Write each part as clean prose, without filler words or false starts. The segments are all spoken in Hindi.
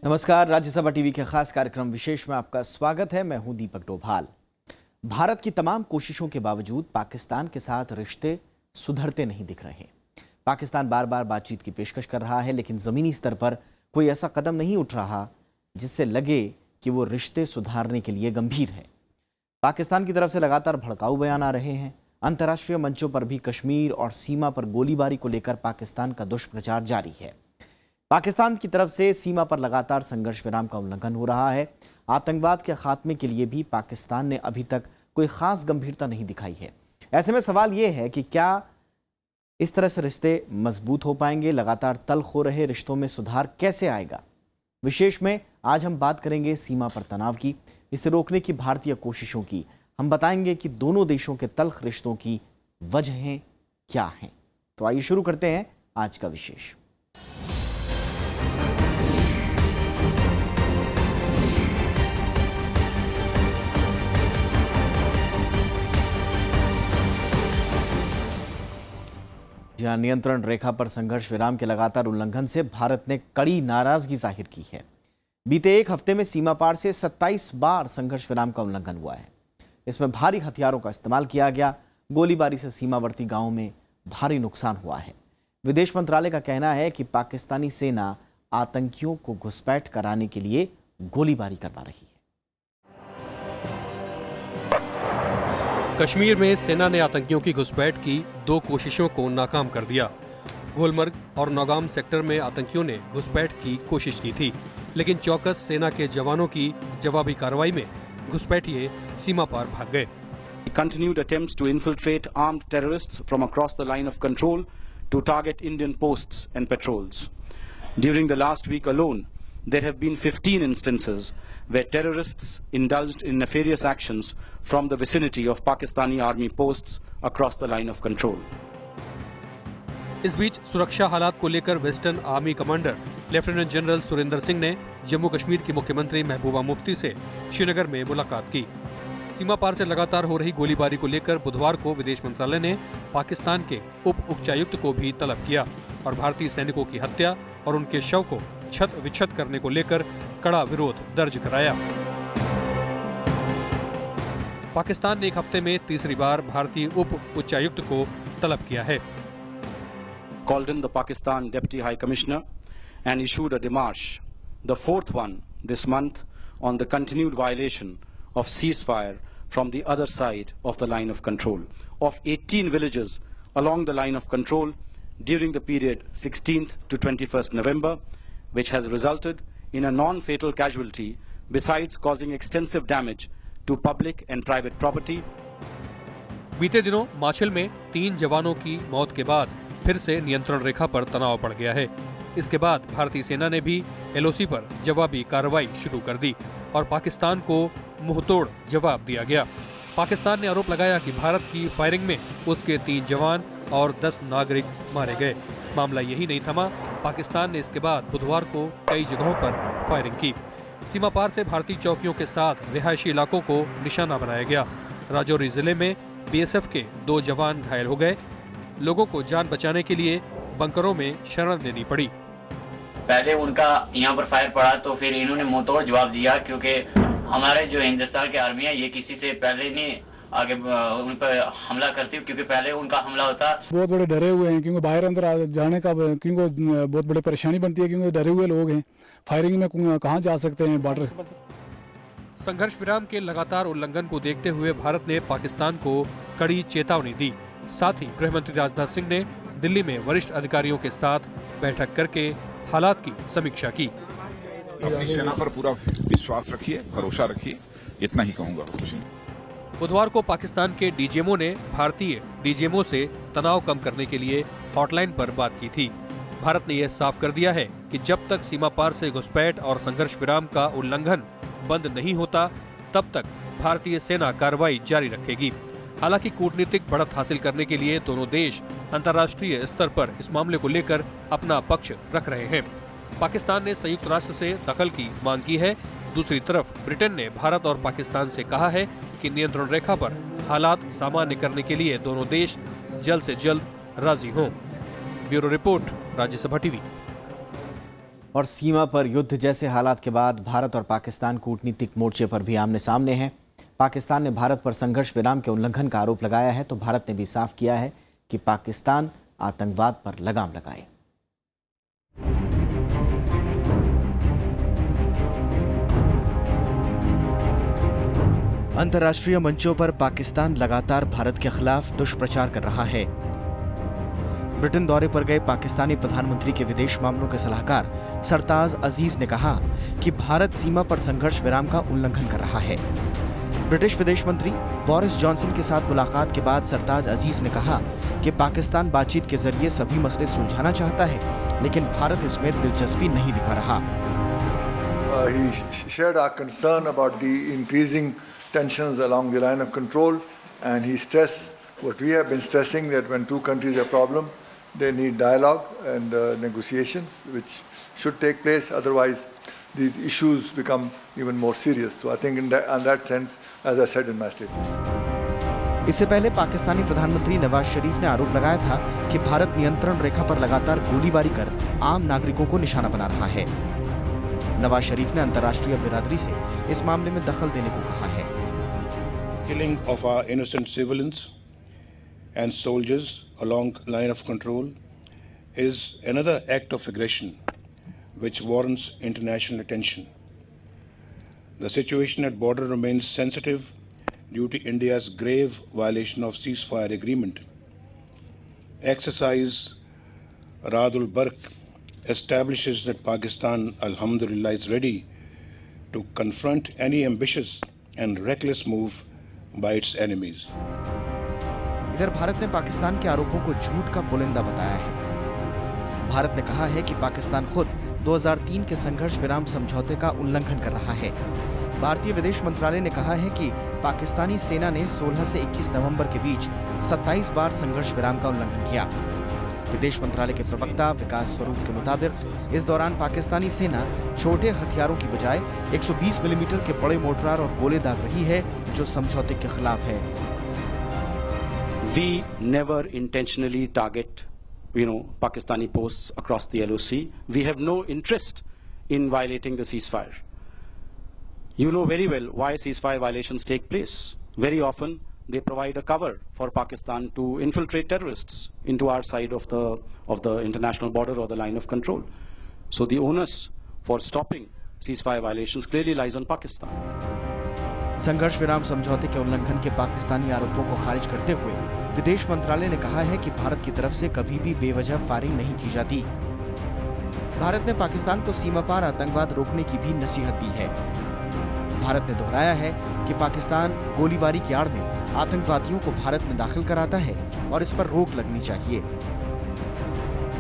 नमस्कार, राज्यसभा टीवी के खास कार्यक्रम विशेष में आपका स्वागत है। मैं हूं दीपक डोभाल। भारत की तमाम कोशिशों के बावजूद पाकिस्तान के साथ रिश्ते सुधरते नहीं दिख रहे। पाकिस्तान बार बार बातचीत की पेशकश कर रहा है, लेकिन जमीनी स्तर पर कोई ऐसा कदम नहीं उठ रहा जिससे लगे कि वो रिश्ते सुधारने के लिए गंभीर है। पाकिस्तान की तरफ से लगातार भड़काऊ बयान आ रहे हैं। अंतर्राष्ट्रीय मंचों पर भी कश्मीर और सीमा पर गोलीबारी को लेकर पाकिस्तान का दुष्प्रचार जारी है। पाकिस्तान की तरफ से सीमा पर लगातार संघर्ष विराम का उल्लंघन हो रहा है। आतंकवाद के खात्मे के लिए भी पाकिस्तान ने अभी तक कोई खास गंभीरता नहीं दिखाई है। ऐसे में सवाल यह है कि क्या इस तरह से रिश्ते मजबूत हो पाएंगे? लगातार तल्ख हो रहे रिश्तों में सुधार कैसे आएगा? विशेष में आज हम बात करेंगे सीमा पर तनाव की, इसे रोकने की भारतीय कोशिशों की। हम बताएंगे कि दोनों देशों के तल्ख रिश्तों की वजहें क्या हैं। तो आइए शुरू करते हैं आज का विशेष। जहां नियंत्रण रेखा पर संघर्ष विराम के लगातार उल्लंघन से भारत ने कड़ी नाराजगी जाहिर की है। बीते एक हफ्ते में सीमा पार से 27 बार संघर्ष विराम का उल्लंघन हुआ है। इसमें भारी हथियारों का इस्तेमाल किया गया। गोलीबारी से सीमावर्ती गांवों में भारी नुकसान हुआ है। विदेश मंत्रालय का कहना है कि पाकिस्तानी सेना आतंकियों को घुसपैठ कराने के लिए गोलीबारी करवा रही है। कश्मीर में सेना ने आतंकियों की घुसपैठ की 2 कोशिशों को नाकाम कर दिया। गुलमर्ग और नौगाम सेक्टर में आतंकियों ने घुसपैठ की कोशिश की थी, लेकिन चौकस सेना के जवानों की जवाबी कार्रवाई में घुसपैठिए सीमा पार भाग गए। Continued attempts to infiltrate armed terrorists from across the line of control to target Indian posts and patrols. During the last week alone, there have been 15 instances where terrorists indulged in nefarious actions from the vicinity of Pakistani army posts across the line of control. इस बीच सुरक्षा हालात को लेकर western army commander lieutenant general Surendra Singh ने जम्मू कश्मीर की मुख्यमंत्री महबूबा मुफ्ती से श्रीनगर में मुलाकात की। सीमा पार से लगातार हो रही गोलीबारी को लेकर बुधवार को विदेश मंत्रालय ने पाकिस्तान के उच्चायुक्त को भी तलब किया और भारतीय सैनिकों की हत्या और उनके शव को छत विच्छत करने को लेकर कड़ा विरोध दर्ज कराया। पाकिस्तान ने एक हफ्ते में तीसरी बार भारतीय उच्चायुक्त को तलब किया है। Called in the Pakistan Deputy High Commissioner and issued a démarche, the 4th one this month, on the continued violation of ceasefire from the other side of the line of control of 18 villages along the line of control during the period 16th to 21st November, which has resulted in a non-fatal casualty besides causing extensive damage to public and private property. बीते दिनों माछिल में 3 जवानों की मौत के बाद फिर से नियंत्रण रेखा पर तनाव बढ़ गया है। इसके बाद भारतीय सेना ने भी एलओसी पर जवाबी कार्रवाई शुरू कर दी और पाकिस्तान को मुंहतोड़ जवाब दिया गया। पाकिस्तान ने आरोप लगाया कि भारत की फायरिंग में उसके 3 जवान और 10 नागरिक मारे गए। मामला यही नहीं थमा, पाकिस्तान ने इसके बाद बुधवार को कई जगहों पर फायरिंग की। सीमा पार से भारतीय चौकियों के साथ रिहायशी इलाकों को निशाना बनाया गया। राजौरी जिले में बीएसएफ के 2 जवान घायल हो गए। लोगों को जान बचाने के लिए बंकरों में शरण लेनी पड़ी। पहले उनका यहाँ पर फायर पड़ा तो फिर इन्होंने मुंहतोड़ जवाब दिया, क्योंकि हमारे जो हिंदुस्तान की आर्मी है ये किसी से पहले नहीं आगे उन पर हमला करती, क्योंकि पहले उनका हमला होता। बहुत बड़े डरे हुए हैं, क्योंकि बाहर अंदर जाने का क्योंकि बहुत बड़ी परेशानी बनती है, क्योंकि डरे हुए लोग हैं। फायरिंग में कहाँ जा सकते हैं बॉर्डर। संघर्ष विराम के लगातार उल्लंघन को देखते हुए भारत ने पाकिस्तान को कड़ी चेतावनी दी। साथ ही गृह मंत्री राजनाथ सिंह ने दिल्ली में वरिष्ठ अधिकारियों के साथ बैठक करके हालात की समीक्षा की। अपनी सेना पर पूरा विश्वास रखिए, भरोसा रखिए, इतना ही कहूँगा। बुधवार को पाकिस्तान के डीजीएमओ ने भारतीय डीजीएमओ से तनाव कम करने के लिए हॉटलाइन पर बात की थी। भारत ने यह साफ कर दिया है कि जब तक सीमा पार से घुसपैठ और संघर्ष विराम का उल्लंघन बंद नहीं होता, तब तक भारतीय सेना कार्रवाई जारी रखेगी। हालांकि कूटनीतिक बढ़त हासिल करने के लिए दोनों देश अंतर्राष्ट्रीय स्तर पर इस मामले को लेकर अपना पक्ष रख रहे हैं। पाकिस्तान ने संयुक्त राष्ट्र से दखल की मांग की है। दूसरी तरफ ब्रिटेन ने भारत और पाकिस्तान से कहा है कि नियंत्रण रेखा पर हालात सामान्य करने के लिए दोनों देश जल्द से जल्द राजी हों। Bureau report, Rajya Sabha TV. और सीमा पर युद्ध जैसे हालात के बाद भारत और पाकिस्तान कूटनीतिक मोर्चे पर भी आमने सामने हैं। पाकिस्तान ने भारत पर संघर्ष विराम के उल्लंघन का आरोप लगाया है, तो भारत ने भी साफ किया है कि पाकिस्तान आतंकवाद पर लगाम लगाए। अंतर्राष्ट्रीय मंचों पर पाकिस्तान लगातार भारत के खिलाफ दुष्प्रचार कर रहा है। ब्रिटेन दौरे पर गए पाकिस्तानी प्रधानमंत्री के विदेश मामलों के सलाहकार सरताज अजीज ने कहा कि भारत सीमा पर संघर्ष विराम का उल्लंघन कर रहा है। ब्रिटिश विदेश मंत्री बोरिस जॉनसन के साथ मुलाकात के बाद सरताज अजीज ने कहा कि पाकिस्तान बातचीत के जरिए सभी मसले सुलझाना चाहता है, लेकिन भारत इसमें दिलचस्पी नहीं दिखा रहा। He shared our concern about the increasing tensions along the line of control, and he stressed what we have been stressing, that when two countries have problem, they need dialogue and negotiations, which should take place. Otherwise, these issues become even more serious. So I think in that sense, as I said in my statement. इससे पहले पाकिस्तानी प्रधानमंत्री नवाज शरीफ ने आरोप लगाया था कि भारत नियंत्रण रेखा पर लगातार गोलीबारी कर आम नागरिकों को निशाना बना रहा है। नवाज शरीफ ने अंतर्राष्ट्रीय बिरादरी से इस मामले में दखल देने को कहा है। Killing of our innocent civilians and soldiers along line of control is another act of aggression which warrants international attention. The situation at border remains sensitive due to India's grave violation of ceasefire agreement. Exercise Raad ul Barq establishes that Pakistan, alhamdulillah, is ready to confront any ambitious and reckless move by its enemies. इधर भारत ने पाकिस्तान के आरोपों को झूठ का पुलिंदा बताया है। भारत ने कहा है कि पाकिस्तान खुद 2003 के संघर्ष विराम समझौते का उल्लंघन कर रहा है। भारतीय विदेश मंत्रालय ने कहा है कि पाकिस्तानी सेना ने 16 से 21 नवंबर के बीच 27 बार संघर्ष विराम का उल्लंघन किया। विदेश मंत्रालय के प्रवक्ता विकास स्वरूप के मुताबिक इस दौरान पाकिस्तानी सेना छोटे हथियारों की बजाय 120 मिलीमीटर के बड़े मोर्टार और गोले दाग रही है, जो समझौते के खिलाफ है। We never intentionally target, Pakistani posts across the LOC. We have no interest in violating the ceasefire. You know very well why ceasefire violations take place. Very often, they provide a cover for Pakistan to infiltrate terrorists into our side of the international border or the line of control. So the onus for stopping ceasefire violations clearly lies on Pakistan. संघर्ष विराम समझौते के उल्लंघन के पाकिस्तानी आरोपों को खारिज करते हुए विदेश मंत्रालय ने कहा है कि भारत की तरफ से कभी भी बेवजह फायरिंग नहीं की जाती। भारत ने पाकिस्तान को सीमा पार आतंकवाद रोकने की भी नसीहत दी है। भारत ने दोहराया है कि पाकिस्तान गोलीबारी की आड़ में आतंकवादियों को भारत में दाखिल कराता है और इस पर रोक लगनी चाहिए।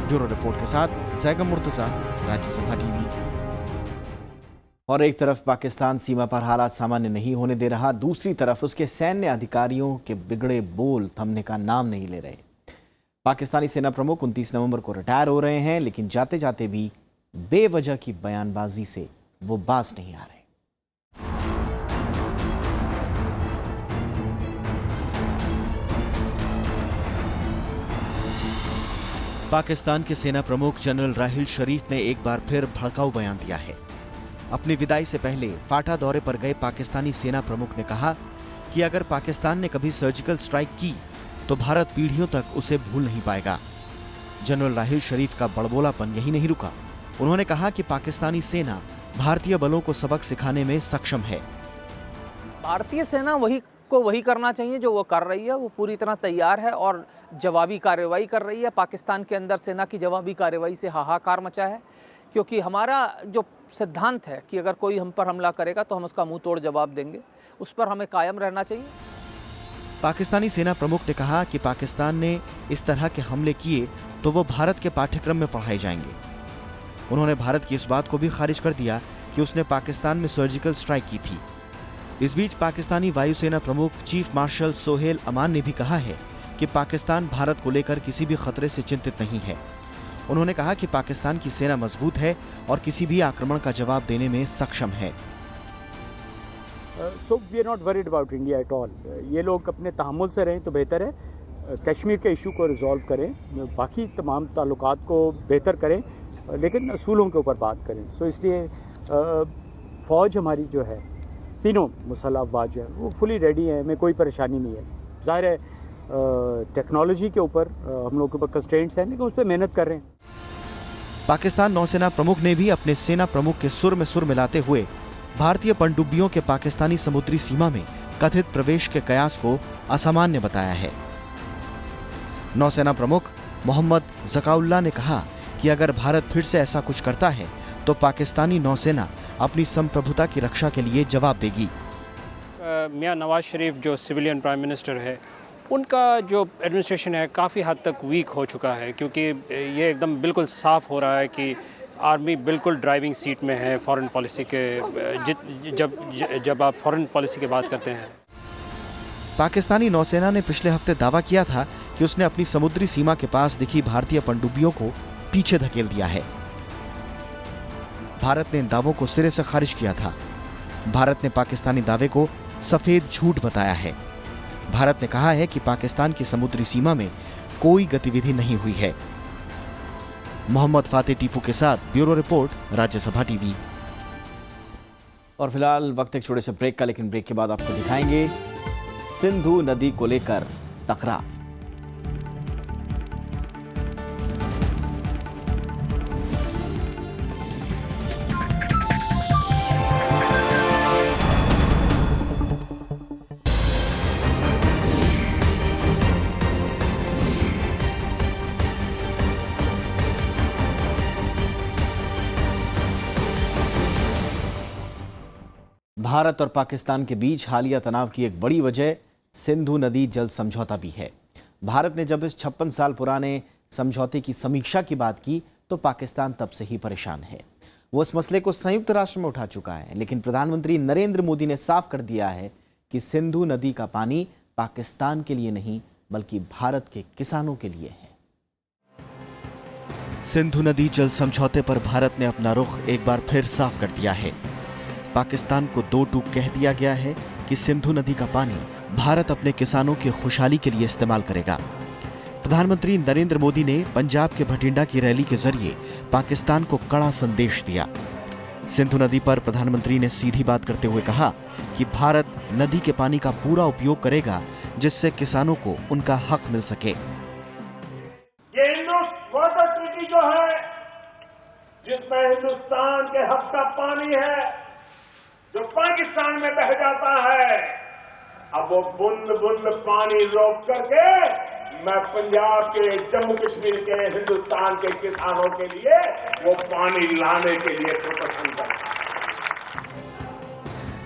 ब्यूरो रिपोर्ट के साथ जैगम मुर्तजा, राज्यसभा टीवी। और एक तरफ पाकिस्तान सीमा पर हालात सामान्य नहीं होने दे रहा, दूसरी तरफ उसके सैन्य अधिकारियों के बिगड़े बोल थमने का नाम नहीं ले रहे। पाकिस्तानी सेना प्रमुख 29 नवंबर को रिटायर हो रहे हैं, लेकिन जाते जाते भी बेवजह की बयानबाजी से वो बाज नहीं आ रहे। पाकिस्तान के सेना प्रमुख जनरल राहिल शरीफ ने एक बार फिर भड़काऊ बयान दिया है। अपनी विदाई से पहले फाटा दौरे पर गए पाकिस्तानी सेना प्रमुख ने कहा कि अगर पाकिस्तान ने कभी सर्जिकल स्ट्राइक की तो भारत पीढ़ियों तक उसे भूल नहीं पाएगा। जनरल राहिल शरीफ का बड़बोलापन यही नहीं रुका। उन्होंने कहा कि पाकिस्तानी सेना भारतीय बलों को सबक सिखाने में सक्षम है। भारतीय सेना वही करना चाहिए जो वो कर रही है। वो पूरी तरह तैयार है और जवाबी कार्रवाई कर रही है। पाकिस्तान के अंदर सेना की जवाबी कार्रवाई से हाहाकार मचा है, क्योंकि हमारा जो सिद्धांत है कि अगर कोई हम पर हमला करेगा तो हम उसका मुंह तोड़ जवाब देंगे, उस पर हमें कायम रहना चाहिए। पाकिस्तानी सेना प्रमुख ने कहा कि पाकिस्तान ने इस तरह के हमले किए तो वो भारत के पाठ्यक्रम में पढ़ाए जाएंगे। उन्होंने भारत की इस बात को भी खारिज कर दिया कि उसने पाकिस्तान में सर्जिकल स्ट्राइक की थी। इस बीच पाकिस्तानी वायुसेना प्रमुख चीफ मार्शल सोहेल अमान ने भी कहा है कि पाकिस्तान भारत को लेकर किसी भी खतरे से चिंतित नहीं है। उन्होंने कहा कि पाकिस्तान की सेना मजबूत है और किसी भी आक्रमण का जवाब देने में सक्षम है। So we are not worried about India at all. ये लोग अपने तहम्मुल से रहें तो बेहतर है। कश्मीर के इशू को रिजॉल्व करें, बाकी तमाम ताल्लुकात को बेहतर करें, लेकिन असूलों के ऊपर बात करें। सो इसलिए फ़ौज हमारी जो है, तीनों मुसल्लह अफवाज जो है वो फुली रेडी है, हमें कोई परेशानी नहीं है। ज़ाहिर है टेक्नोलॉजी के ऊपर हम लोग के ऊपर कंस्ट्रेंट्स हैं, लेकिन उस पर मेहनत कर रहे हैं। पाकिस्तान नौसेना प्रमुख ने भी अपने सेना प्रमुख के सुर में सुर मिलाते हुए भारतीय पनडुब्बियों के पाकिस्तानी समुद्री सीमा में कथित प्रवेश के कयास को असामान्य बताया है। नौसेना प्रमुख मोहम्मद ज़काउल्लाह ने कहा कि अगर भारत फिर से ऐसा कुछ करता है तो पाकिस्तानी नौसेना अपनी संप्रभुता की रक्षा के लिए जवाब देगी। मियां नवाज शरीफ जो सिविलियन प्राइम मिनिस्टर है, उनका जो एडमिनिस्ट्रेशन है काफ़ी हद तक वीक हो चुका है, क्योंकि ये एकदम बिल्कुल साफ़ हो रहा है कि आर्मी बिल्कुल ड्राइविंग सीट में है फॉरेन पॉलिसी के। जब आप फॉरेन पॉलिसी की बात करते हैं। पाकिस्तानी नौसेना ने पिछले हफ्ते दावा किया था कि उसने अपनी समुद्री सीमा के पास दिखी भारतीय पनडुब्बियों को पीछे धकेल दिया है। भारत ने इन दावों को सिरे से खारिज किया था। भारत ने पाकिस्तानी दावे को सफेद झूठ बताया है। भारत ने कहा है कि पाकिस्तान की समुद्री सीमा में कोई गतिविधि नहीं हुई है। मोहम्मद फातेह टीपू के साथ ब्यूरो रिपोर्ट, राज्यसभा टीवी। और फिलहाल वक्त एक छोटे से ब्रेक का, लेकिन ब्रेक के बाद आपको दिखाएंगे सिंधु नदी को लेकर तकरार। भारत और पाकिस्तान के बीच हालिया तनाव की एक बड़ी वजह सिंधु नदी जल समझौता भी है। भारत ने जब इस 56 साल पुराने समझौते की समीक्षा की बात की तो पाकिस्तान तब से ही परेशान है। वो इस मसले को संयुक्त राष्ट्र में उठा चुका है, लेकिन प्रधानमंत्री नरेंद्र मोदी ने साफ कर दिया है कि सिंधु नदी का पानी पाकिस्तान के लिए नहीं बल्कि भारत के किसानों के लिए है। सिंधु नदी जल समझौते पर भारत ने अपना रुख एक बार फिर साफ कर दिया है। पाकिस्तान को दो टूक कह दिया गया है कि सिंधु नदी का पानी भारत अपने किसानों की खुशहाली के लिए इस्तेमाल करेगा। प्रधानमंत्री नरेंद्र मोदी ने पंजाब के भटिंडा की रैली के जरिए पाकिस्तान को कड़ा संदेश दिया। सिंधु नदी पर प्रधानमंत्री ने सीधी बात करते हुए कहा कि भारत नदी के पानी का पूरा उपयोग करेगा जिससे किसानों को उनका हक मिल सके। ये इंडस वाटर ट्रीटी जो है, जिसमें हिंदुस्तान के हक का पानी है जो पाकिस्तान में बह जाता है, अब वो बूंद बूंद पानी रोक करके मैं पंजाब के, जम्मू कश्मीर के, हिंदुस्तान के किसानों के लिए वो पानी लाने के लिए प्रोटेक्शन करता।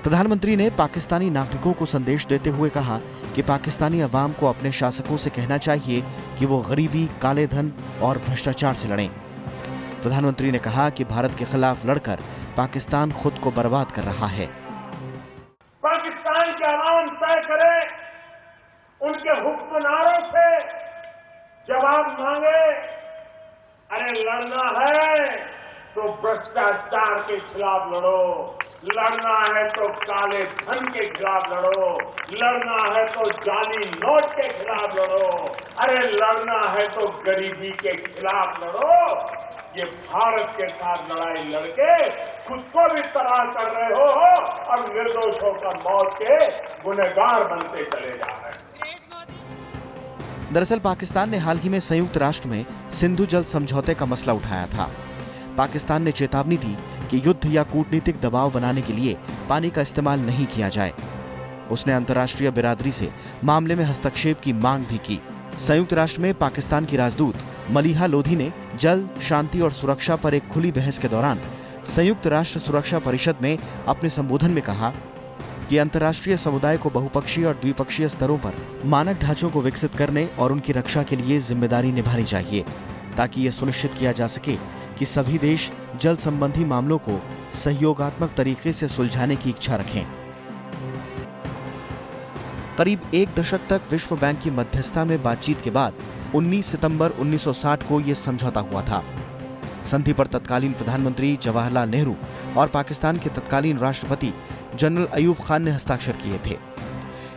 प्रधानमंत्री ने पाकिस्तानी नागरिकों को संदेश देते हुए कहा कि पाकिस्तानी अवाम को अपने शासकों से कहना चाहिए कि वो गरीबी, काले धन और भ्रष्टाचार से लड़ें। प्रधानमंत्री ने कहा कि भारत के खिलाफ लड़कर पाकिस्तान खुद को बर्बाद कर रहा है। पाकिस्तान के अवाम तय करे, उनके हुक्मरानों से जवाब मांगे। अरे लड़ना है तो भ्रष्टाचार के खिलाफ लड़ो, लड़ना है तो काले धन के खिलाफ लड़ो, लड़ना है तो जाली नोट के खिलाफ लड़ो, अरे लड़ना है तो गरीबी के खिलाफ लड़ो। ये भारत के साथ लड़ाई लड़के खुद को भी तबाह कर रहे हो और निर्दोषों का मौत के गुनहगार बनते चले जा रहे हैं। दरअसल पाकिस्तान ने हाल ही में संयुक्त राष्ट्र में सिंधु जल समझौते का मसला उठाया था। पाकिस्तान ने चेतावनी दी कि युद्ध या कूटनीतिक दबाव बनाने के लिए पानी का इस्तेमाल नहीं किया जाए। उसने अंतर्राष्ट्रीय बिरादरी से मामले में हस्तक्षेप की मांग भी की। संयुक्त राष्ट्र में पाकिस्तान की राजदूत मलिहा लोधी ने जल, शांति और सुरक्षा पर एक खुली बहस के दौरान संयुक्त राष्ट्र सुरक्षा परिषद में अपने संबोधन में कहा कि अंतर्राष्ट्रीय समुदाय को बहुपक्षीय और द्विपक्षीय स्तरों पर मानक ढांचों को विकसित करने और उनकी रक्षा के लिए जिम्मेदारी निभानी चाहिए, ताकि ये सुनिश्चित किया जा सके कि सभी देश जल संबंधी मामलों को सहयोगात्मक तरीके से सुलझाने की इच्छा रखें। करीब एक दशक तक विश्व बैंक की मध्यस्थता में बातचीत के बाद 19 सितंबर 1960 को यह समझौता हुआ था। संधि पर तत्कालीन प्रधानमंत्री जवाहरलाल नेहरू और पाकिस्तान के तत्कालीन राष्ट्रपति जनरल अयूब खान ने हस्ताक्षर किए थे।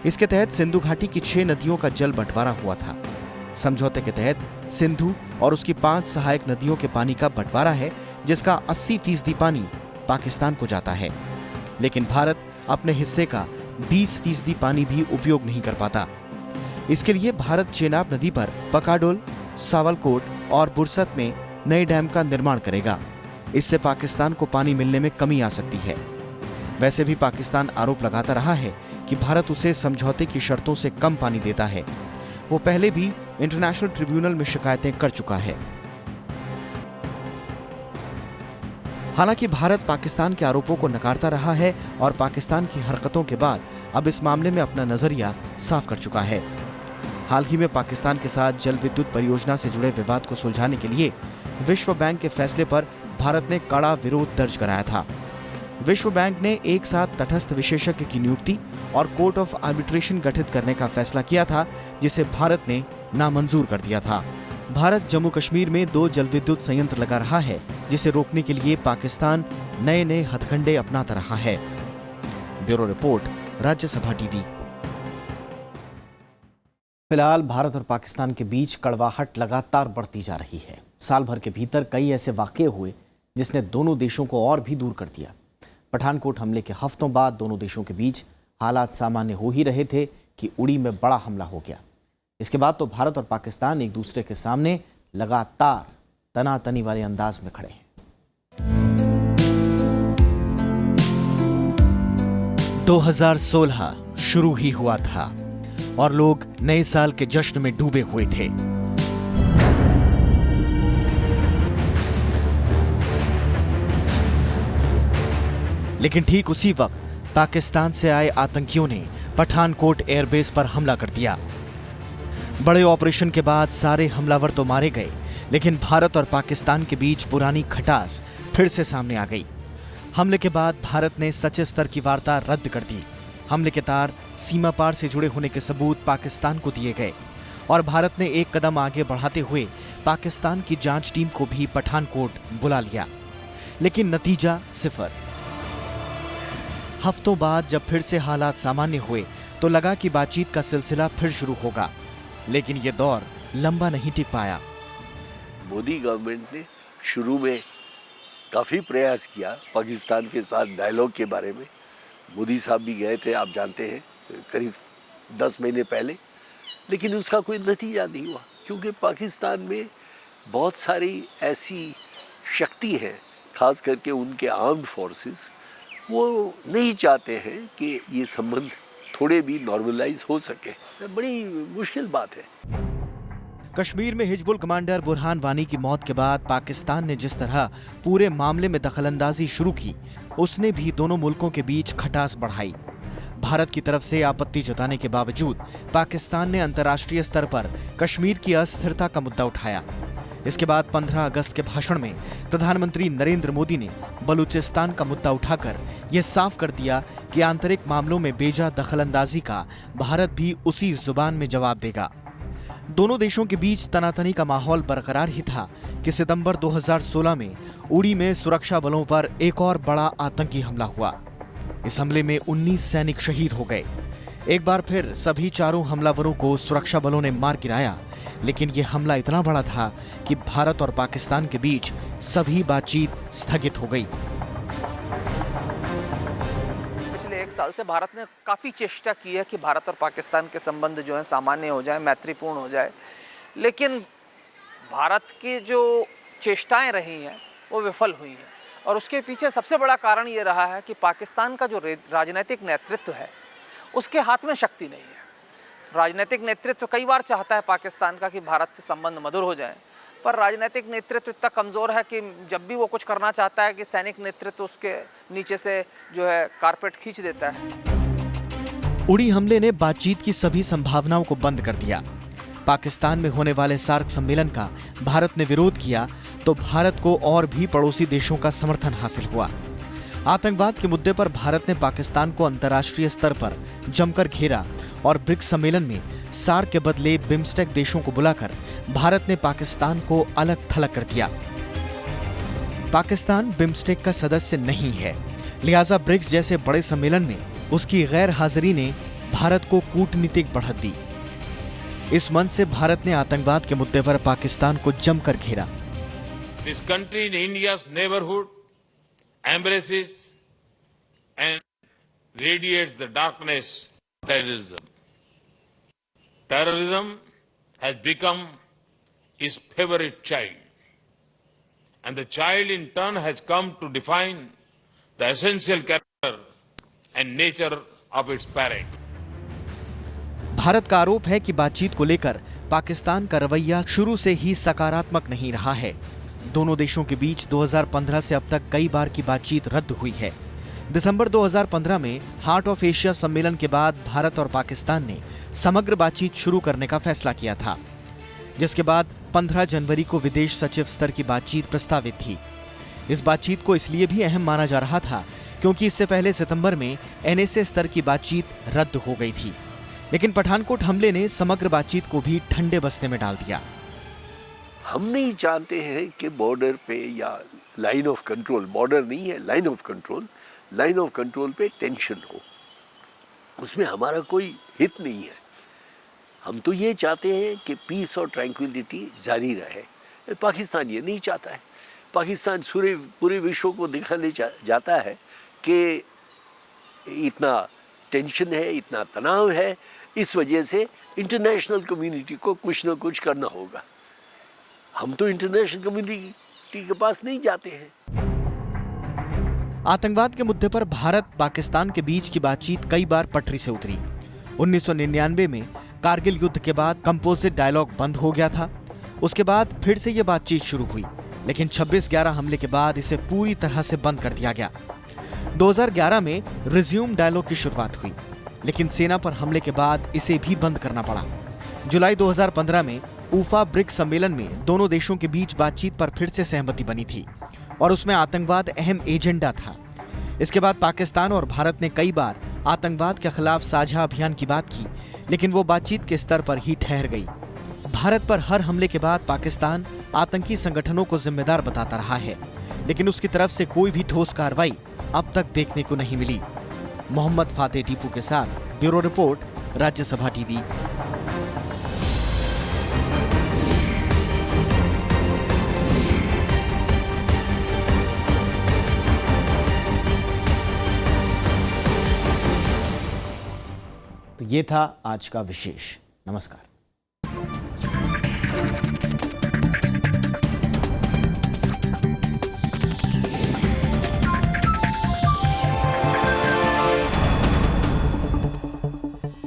इसके तहत सिंधु घाटी की 6 नदियों का जल बंटवारा हुआ था। समझौते के तहत सिंधु और उसकी 5 सहायक नदियों के पानी का बंटवारा है, जिसका 80% पानी पाकिस्तान को जाता है। लेकिन भारत अपने हिस्से का 20% पानी भी उपयोग नहीं कर पाता। इसके लिए भारत चेनाब नदी पर पकाडोल, सावलकोट और बुरसत में नए डैम का निर्माण करेगा। इससे पाकिस्तान को पानी मिलने में कमी आ सकती है। वैसे भी पाकिस्तान आरोप लगाता रहा है कि भारत उसे समझौते की शर्तों से कम पानी देता है। वो पहले भी इंटरनेशनल ट्रिब्यूनल में शिकायतें कर चुका है। हालांकि भारत पाकिस्तान के आरोपों को नकारता रहा है और पाकिस्तान की हरकतों के बाद अब इस मामले में अपना नजरिया साफ कर चुका है। हाल ही में पाकिस्तान के साथ जल विद्युत परियोजना से जुड़े विवाद को सुलझाने के लिए विश्व बैंक के फैसले पर भारत ने कड़ा विरोध दर्ज कराया था। विश्व बैंक ने एक साथ तटस्थ विशेषज्ञ की नियुक्ति और कोर्ट ऑफ आर्बिट्रेशन गठित करने का फैसला किया था, जिसे भारत ने नामंजूर कर दिया था। भारत जम्मू कश्मीर में 2 जल विद्युत संयंत्र लगा रहा है, जिसे रोकने के लिए पाकिस्तान नए हथकंडे अपनाता रहा है। Bureau report, Rajya Sabha TV. फिलहाल भारत और पाकिस्तान के बीच कड़वाहट लगातार बढ़ती जा रही है। साल भर के भीतर कई ऐसे वाकये हुए जिसने दोनों देशों को और भी दूर कर दिया। पठानकोट हमले के हफ्तों बाद दोनों देशों के बीच हालात सामान्य हो ही रहे थे कि उड़ी में बड़ा हमला हो गया। इसके बाद तो भारत और पाकिस्तान एक दूसरे के सामने लगातार तनातनी वाले अंदाज में खड़े हैं। 2016 शुरू ही हुआ था और लोग नए साल के जश्न में डूबे हुए थे। लेकिन ठीक उसी वक्त पाकिस्तान से आए आतंकियों ने पठानकोट एयरबेस पर हमला कर दिया। बड़े ऑपरेशन के बाद सारे हमलावर तो मारे गए, लेकिन भारत और पाकिस्तान के बीच पुरानी खटास फिर से सामने आ गई। हमले के बाद भारत ने सचिव स्तर की वार्ता रद्द कर दी। हमले के तार सीमा पार से जुड़े होने के सबूत पाकिस्तान को दिए गए और भारत ने एक कदम आगे बढ़ाते हुए पाकिस्तान की जांच टीम को भी पठानकोट बुला लिया। लेकिन नतीजा सिफर। हफ्तों बाद जब फिर से हालात सामान्य हुए तो लगा कि बातचीत का सिलसिला फिर शुरू होगा, लेकिन यह दौर लंबा नहीं टिक पाया। मोदी गवर्नमेंट ने शुरू में काफ़ी प्रयास किया पाकिस्तान के साथ डायलॉग के बारे में। मोदी साहब भी गए थे, आप जानते हैं, करीब 10 महीने पहले, लेकिन उसका कोई नतीजा नहीं हुआ, क्योंकि पाकिस्तान में बहुत सारी ऐसी शक्ति है, खास करके उनके आर्म्ड फोर्सेस, वो नहीं चाहते हैं कि ये संबंध थोड़े भी नॉर्मलाइज हो सके। बड़ी मुश्किल बात है। कश्मीर में हिजबुल कमांडर बुरहान वानी की मौत के बाद पाकिस्तान ने जिस तरह पूरे मामले में दखलंदाजी शुरू की, उसने भी दोनों मुल्कों के बीच खटास बढ़ाई। भारत की तरफ से आपत्ति जताने के बावजूद पाकिस्तान ने अंतर्राष्ट्रीय स्तर पर कश्मीर की अस्थिरता का मुद्दा उठाया। इसके बाद 15 अगस्त के भाषण में प्रधानमंत्री नरेंद्र मोदी ने बलूचिस्तान का मुद्दा उठाकर यह साफ कर दिया कि आंतरिक मामलों में बेजा दखलंदाजी का भारत भी उसी जुबान में जवाब देगा। दोनों देशों के बीच तनातनी का माहौल बरकरार ही था कि सितंबर 2016 में उड़ी में सुरक्षा बलों पर एक और बड़ा आतंकी हमला हुआ। इस हमले में 19 सैनिक शहीद हो गए। एक बार फिर सभी चारों हमलावरों को सुरक्षा बलों ने मार गिराया, लेकिन यह हमला इतना बड़ा था कि भारत और पाकिस्तान के बीच सभी बातचीत स्थगित हो गई। पिछले 1 साल से भारत ने काफ़ी चेष्टा की है कि भारत और पाकिस्तान के संबंध जो है सामान्य हो जाए, मैत्रीपूर्ण हो जाए, लेकिन भारत की जो चेष्टाएं रही हैं वो विफल हुई हैं। और उसके पीछे सबसे बड़ा कारण ये रहा है कि पाकिस्तान का जो राजनीतिक नेतृत्व है उसके हाथ में शक्ति नहीं है। राजनीतिक नेतृत्व कई बार चाहता है पाकिस्तान का कि भारत से संबंध मधुर हो जाएं, पर राजनीतिक नेतृत्व इतना कमज़ोर है कि जब भी वो कुछ करना चाहता है कि सैनिक नेतृत्व उसके नीचे से जो है कारपेट खींच देता है। उड़ी हमले ने बातचीत की सभी संभावनाओं को बंद कर दिया। पाकिस्तान में होने वाले सार्क सम्मेलन का भारत ने विरोध किया तो भारत को और भी पड़ोसी देशों का समर्थन हासिल हुआ। आतंकवाद के मुद्दे पर भारत ने पाकिस्तान को अंतर्राष्ट्रीय स्तर पर जमकर घेरा और ब्रिक्स सम्मेलन में सार्क के बदले बिम्स्टेक देशों को बुलाकर भारत ने पाकिस्तान को अलग थलग कर दिया। पाकिस्तान बिम्स्टेक का सदस्य नहीं है, लिहाजा ब्रिक्स जैसे बड़े सम्मेलन में उसकी गैर हाजिरी ने भारत को कूटनीतिक बढ़त दी। इस मंच से भारत ने आतंकवाद के मुद्दे पर पाकिस्तान को जमकर घेरा। This country in India's neighborhood embraces and radiates the darkness of terrorism. Terrorism has become his favorite child. And the child in turn has come to define the essential character and nature of its parent. Bharat का आरोप है कि बातचीत को लेकर पाकिस्तान का रवैया शुरू से ही सकारात्मक नहीं रहा है। दोनों देशों के बीच 2015 से अब तक कई बार की बातचीत रद्द हुई है। दिसंबर 2015 में हार्ट ऑफ एशिया सम्मेलन के बाद भारत और पाकिस्तान ने समग्र बातचीत शुरू करने का फैसला किया था, जिसके बाद 15 जनवरी को विदेश सचिव स्तर की बातचीत प्रस्तावित थी। इस बातचीत को इसलिए भी अहम माना जा रहा था क्योंकि इससे पहले सितंबर में एनएसए स्तर की बातचीत रद्द हो गई थी, लेकिन पठानकोट हमले ने समग्र बातचीत को भी ठंडे बस्ते में डाल दिया। हम नहीं चाहते हैं कि बॉर्डर पे या लाइन ऑफ कंट्रोल, बॉर्डर नहीं है लाइन ऑफ कंट्रोल पे टेंशन हो, उसमें हमारा कोई हित नहीं है। हम तो ये चाहते हैं कि पीस और ट्रैंक्विलिटी जारी रहे। पाकिस्तान ये नहीं चाहता है। पाकिस्तान पूरे विश्व को दिखाने जाता है कि इतना टेंशन है, इतना तनाव है, इस वजह से इंटरनेशनल कम्युनिटी को कुछ ना कुछ करना होगा। हम तो इंटरनेशनल कम्युनिटी के पास नहीं जाते हैं। आतंकवाद के मुद्दे पर भारत पाकिस्तान के बीच की बातचीत कई बार पटरी से उतरी। 1999 में कारगिल युद्ध के बाद कंपोजिट डायलॉग बंद हो गया था। उसके बाद फिर से ये बातचीत शुरू हुई, लेकिन 26/11 हमले के बाद इसे पूरी तरह से बंद कर दिया गया। 2011 में रिज्यूम डायलॉग की शुरुआत हुई, लेकिन सेना पर हमले के बाद इसे भी बंद करना पड़ा। जुलाई 2015 में ऊफा ब्रिक्स सम्मेलन में दोनों देशों के बीच बातचीत पर फिर से सहमति बनी थी और उसमें आतंकवाद अहम एजेंडा था। इसके बाद पाकिस्तान और भारत ने कई बार आतंकवाद के खिलाफ साझा अभियान की बात की, लेकिन वो बातचीत के स्तर पर ही ठहर गई। भारत पर हर हमले के बाद पाकिस्तान आतंकी संगठनों को जिम्मेदार बताता रहा है, लेकिन उसकी तरफ से कोई भी ठोस कार्रवाई अब तक देखने को नहीं मिली। मोहम्मद फातेह टीपू के साथ ब्यूरो रिपोर्ट, राज्यसभा टीवी। तो ये था आज का विशेष। नमस्कार।